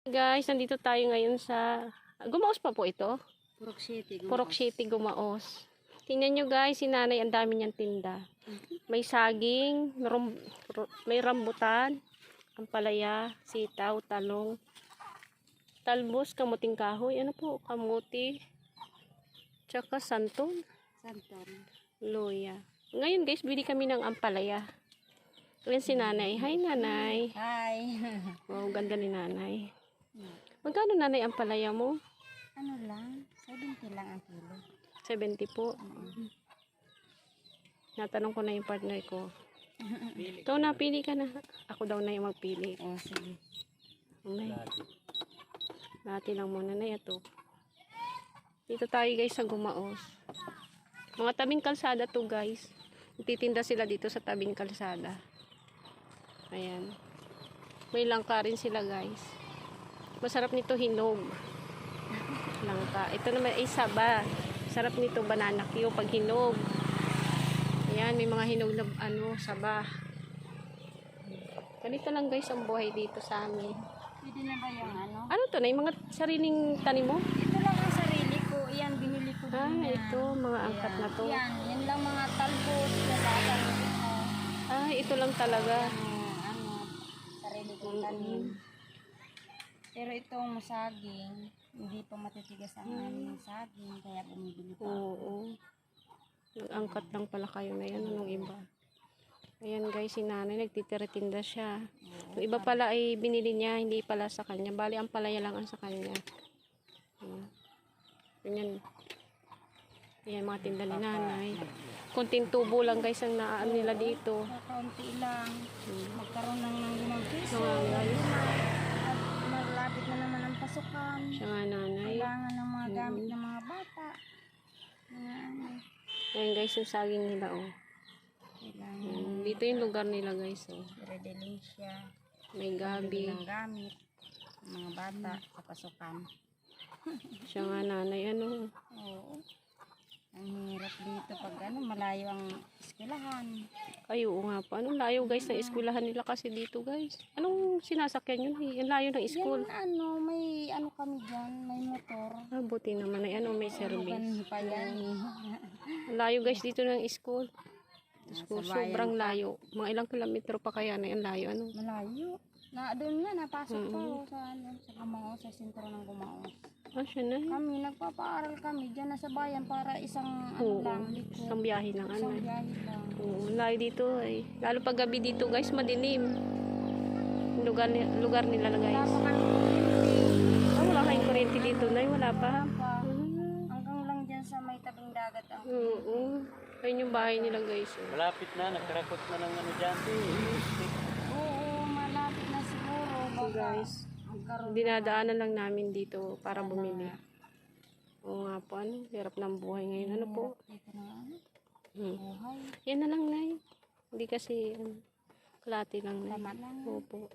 Guys, nandito tayo ngayon sa Gumaos pa po ito. Purok City. Purok City, Gumaos. Tingnan nyo guys, si nanay ang dami niyang tinda. May saging, may rambutan, ampalaya, sitaw, talong, talbos, kamuting kahoy, ano po, kamuti, tsaka santon, luya. Ngayon guys, bili kami ng ampalaya. Ayan si nanay. Hi nanay. Hi. Wow, ganda ni nanay. Magkano nanay ampalaya mo? Ano lang, 70 lang ang kilo. 70 po. Natanong ko na yung partner ko. Ikaw na, pili ka na. Ako daw na yung magpili. Oh, sige. Nay. Lati lang muna na ito. Dito tayo guys sa Gumaos. Mga tabing kalsada to guys. Titinda sila dito sa tabing kalsada. Ayan. May langka rin sila guys. Masarap nito hinog. Langka. Ito naman ay saba. Sarap nito banana Q pag hinog. Ayan, may mga hinog na saba. Ganito lang guys ang buhay dito sa amin. Pwede na ba yung ano? Ano to na? Yung mga sariling tanim mo? Ito lang ang sarili ko. Yan, binili ko din yan. Ito, mga angkat na to. Yan lang mga talbos. Ito lang talaga. Sarili kong tanim. Pero itong saging, hindi pa matitigas ang aming saging, kaya bumibili pa. Oo. Nag-angkat lang pala kayo na yan, anong iba. Ayan guys, si nanay nagtitira-tinda siya. Yung iba pala ay binili niya, hindi pala sa kanya. Bali, ang palaya lang ang sa kanya. Ganyan. Ayan, mga tinda ni nanay. Kunting tubo lang guys ang naan nila dito. Kaunti lang. Magkaroon lang ng 5 piso. So, guys. Malapit na naman ang pasukan. Siya nga nanay. Kailangan ng mga gamit ng mga bata. Ayan guys, yung saging nila oh. Dito yung lugar nila guys oh. Redelicia. May gabi. Ng gamit. Mga bata sa pasukan. Siya nga nanay ano. Oo. Ang hirap dito pag malayo ang eskwelahan. Ay, oo nga pa. Anong layo guys ng eskwelahan nila kasi dito guys? Anong sinasakyan yun? Ang layo ng school. Yan may kami dyan, may motor. Buti naman ay may service. Ganun pa yan. Ang layo guys dito ng school. Sobrang layo. Mga ilang kilometro pa kaya na yung layo. Ano? Malayo. Doon nga, napasok ko sa Gumaos, sa sentro ng Gumaos. Siya na. Kami, nagpapaaral kami dyan na sa bayan para isang liko. Isang biyahe lang. Isang biyahe lang. Oo, layo dito ay. Lalo pag gabi dito guys, madilim. Lugar nila guys. Wala pa kami kuryente. Wala kayong kuryente dito na. Wala pa. Hanggang lang dyan sa may tabing dagat ang Oo. Ayun yung bahay nila guys. Malapit na, nagkarakot na ng dyan. Oo, malapit na siguro. So guys, dinadaanan lang namin dito para bumili. Oo nga po, hirap ng buhay ngayon. Ano po? Buhay. Yan na lang, Nay. Hindi kasi, kalati lang, Nay. Tama lang. Opo.